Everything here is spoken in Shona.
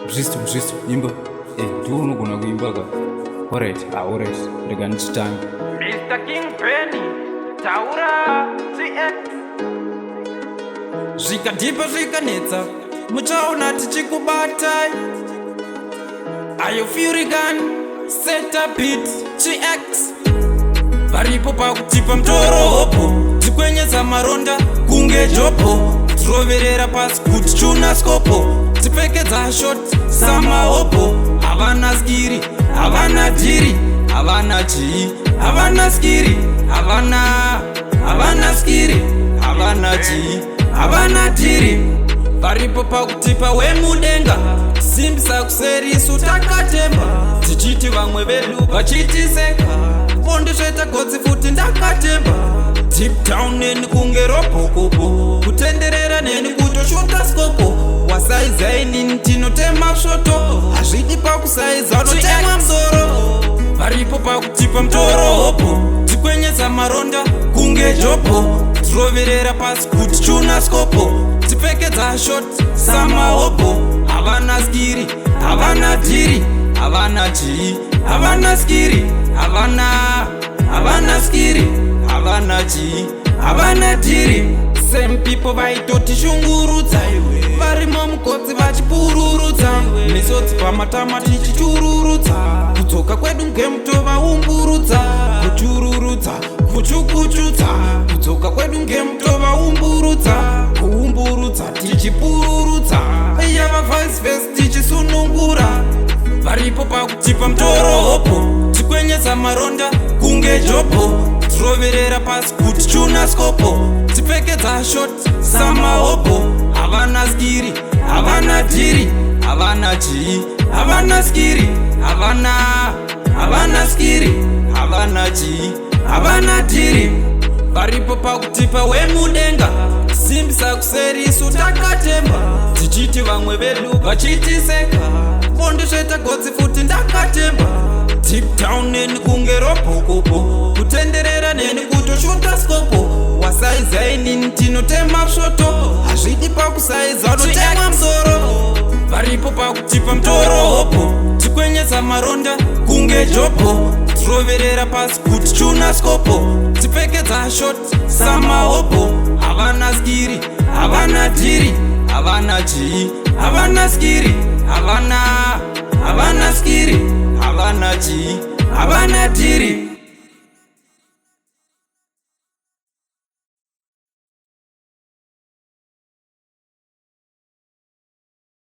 Mzvisto, imba. Ndiwe unogona kuimba ka. Alright. Rega ndichitange. Mr. King Benny, taura CX. Zvikadhipa zvikanetsa, muchaona tichikubatai. Are you feeling gun? Set a beat, GX. Varipo pakutipa mtoro hopo, tikwenyesa maronda kunge jopo. Tiroverera pasi kuti chuna skopo, tipfekedza shot sama hopo. Havana skiri, havana dhiri, havana chii, havana skiri, havana skiri, havana chii, havana dhiri. Varipo pakutipa wemudenga, simbisa kuserisu takatemba. Tichiti vamwe vedu vachitiseka, pondi sveta godzi futi ndakatemba. Deep down neni kunge ropokopo, kutenderera neni kutoshuta skopo. Wasaizai nini tinotema svoto, hazvidi pakusaiza unotemwa msoro. Varipo pakutipa mtoro hopo, tikwenyesa maronda kunge jopo. Tiroverera pasi kuti chuna skopo, tipfekedza shot sama hopo. Havana skiri, havana dhiri, havana chii, havana skiri, havana skiri, havana chii, havana dhiri. Same people vaitoti shungurudza, varimo mukotsi vachipururudza. Misodzi pamatama tichichururudza, kudzoka kwedu ngemutova umburudza. Kuchururudza, kuchukuchudza, kudzoka kwedu ngemutova umburudza. Kuumburudza, tichipururudza, yava vice versa tichisunungura. Varipo pakutipa mtoro hopo, tikwenyesa maronda kunge jopo. Tiroverera pasi kuti chuna skopo, tipfekedza shot sama hopo. Havana skiri, havana dhiri, havana chii, havana skiri, havana skiri, havana chii, havana dhiri. Varipo pakutipa wemudenga, simbisa kuserisu takatemba. Tichiti vamwe vedu vachitiseka, pondi sveta godzi futi ndakatemba. Deep down neni kunge ropokopo, kutenderera neni kutoshuta skopo. Wasaizai nini tinotema svoto, hazvidi pakusaiza unotemwa msoro. Varipo pakutipa mtoro hopo, tikwenyesa maronda kunge jopo. Tiroverera pasi kuti chuna skopo, tipfekedza shot sama hopo. Havana skiri, havana dhiri, havana chii, havana skiri, havana skiri, havana chii, havana dhiri.